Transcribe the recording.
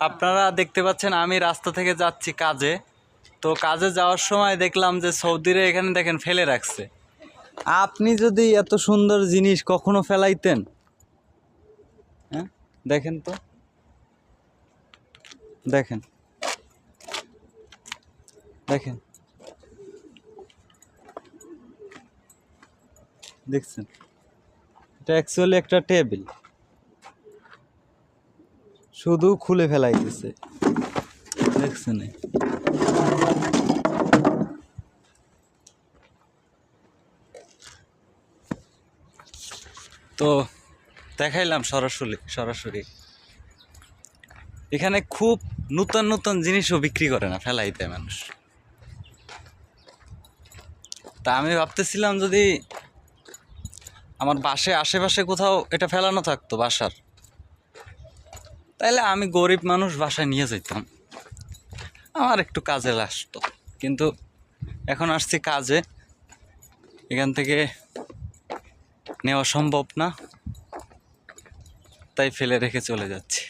আপনারা দেখতে পাচ্ছেন আমি রাস্তা থেকে যাচ্ছি কাজে। তো কাজে যাওয়ার সময় দেখলাম যে সৌদিরা এখানে দেখেন ফেলে রাখছে। আপনি যদি এত সুন্দর জিনিস কখনো ফেলাইতেন, হ্যাঁ দেখেন তো, দেখেন দেখেন, দেখছেন, এটা অ্যাকচুয়ালি একটা টেবিল, শুধু খুলে ফেলাই দিছে, দেখছেন। তো দেখাইলাম সরাসরি এখানে খুব নতুন নতুন জিনিসও বিক্রি করে না, ফেলাই দেয় মানুষ। তা আমি ভাবতেছিলাম যদি আমার আশেপাশে কোথাও এটা ফেলানো থাকতো বাসার, তাইলে আমি গরিব মানুষ বাসায় নিয়ে যেতাম, আমার একটু কাজে লাগতো। কিন্তু এখন আসছি কাজে, এখান থেকে নেওয়া সম্ভব না, তাই ফেলে রেখে চলে যাচ্ছি।